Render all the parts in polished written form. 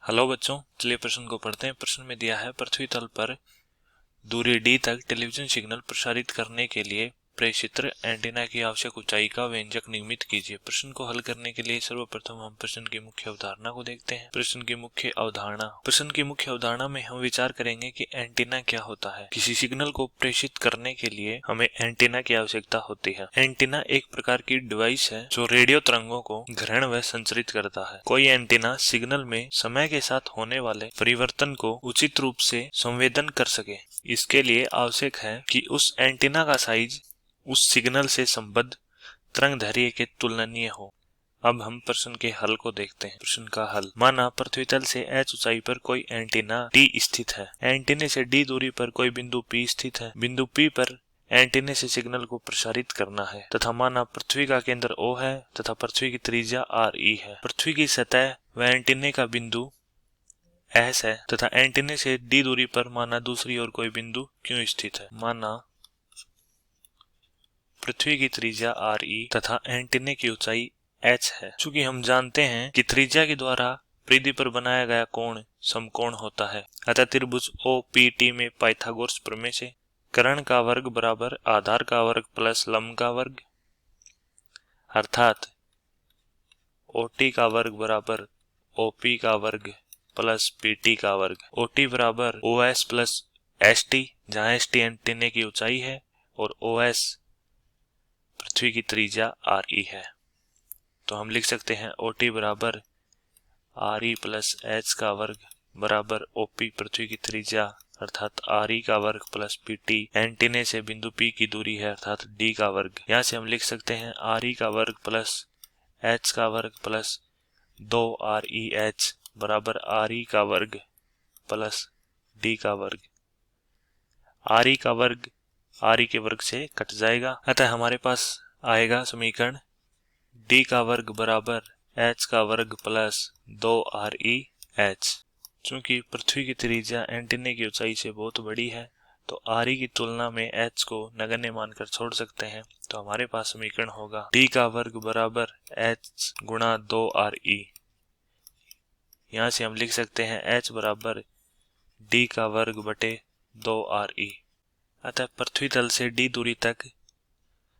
Hello बच्चों, चलिए प्रश्न को पढ़ते हैं। प्रश्न में दिया है पृथ्वी तल पर दूरी d तक टेलीविजन सिग्नल प्रसारित करने के लिए प्रेषित एंटीना की आवश्यक ऊंचाई का व्यंजक निर्मित कीजिए। प्रश्न को हल करने के लिए सर्वप्रथम हम प्रश्न की मुख्य अवधारणा को देखते हैं। प्रश्न की मुख्य अवधारणा में हम विचार करेंगे कि एंटीना क्या होता है। किसी सिग्नल को प्रेषित करने के लिए हमें एंटीना की आवश्यकता होती है। एंटीना एक प्रकार की डिवाइस है जो रेडियो तरंगों को ग्रहण व संचरित करता है। कोई एंटीना सिग्नल में समय के साथ होने वाले परिवर्तन को उचित रूप से संवेदन कर सके। इसके लिए आवश्यक है कि उस एंटीना का साइज उस सिग्नल से संबद्ध तरंगदैर्घ्य के तुलनीय हो। अब हम प्रश्न के हल को देखते हैं। प्रश्न का हल। माना पृथ्वी तल से h ऊंचाई पर कोई एंटीना D स्थित है। एंटीने से D दूरी पर कोई बिंदु P स्थित है। बिंदु P पर एंटीने से सिग्नल को प्रसारित करना है तथा माना पृथ्वी का केंद्र O है तथा पृथ्वी की त्रिज्या RE है। पृथ्वी की सतह व एंटीने का बिंदु S है तथा एंटीने से D दूरी पर माना दूसरी ओर कोई बिंदु Q स्थित है। माना पृथ्वी की त्रिज्या RE तथा एंटीने की ऊंचाई h है। चूंकि हम जानते हैं कि त्रिज्या के द्वारा परिधि पर बनाया गया कोण समकोण होता है, अतः त्रिभुज OPT में पाइथागोरस प्रमेय से कर्ण का वर्ग बराबर आधार का वर्ग प्लस लंब का वर्ग, अर्थात OT का वर्ग बराबर OP का वर्ग प्लस PT का वर्ग। OT बराबर OS प्लस ST, जहाँ ST एंटीने की ऊंचाई है और OS पृथ्वी की त्रिज्या RE है। तो हम लिख सकते हैं OT बराबर RE प्लस H का वर्ग बराबर OP पृथ्वी की त्रिज्या अर्थात RE का वर्ग प्लस PT एंटीने से बिंदु P की दूरी है अर्थात D का वर्ग। यहाँ से हम लिख सकते हैं RE का वर्ग प्लस H का वर्ग प्लस 2REH बराबर RE का वर्ग प्लस D का वर्ग। RE का वर्ग RE के वर्ग से कट जाएगा, अतः हमारे पास आएगा समीकरण D का वर्ग बराबर H का वर्ग प्लस 2REH। चूंकि पृथ्वी की त्रिज्या एंटीने की ऊंचाई से बहुत बड़ी है तो RE की तुलना में H को नगण्य मानकर छोड़ सकते हैं। तो हमारे पास समीकरण होगा D का वर्ग बराबर H गुणा 2RE। यहाँ से हम लिख सकते हैं H बराबर D का वर्ग बटे 2RE। अतः पृथ्वी तल से D दूरी तक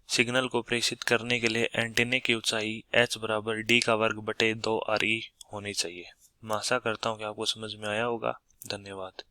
सिग्नल को प्रेषित करने के लिए एंटीने की ऊंचाई h बराबर D का वर्ग बटे 2RE होनी चाहिए। मैं आशा करता हूँ कि आपको समझ में आया होगा। धन्यवाद।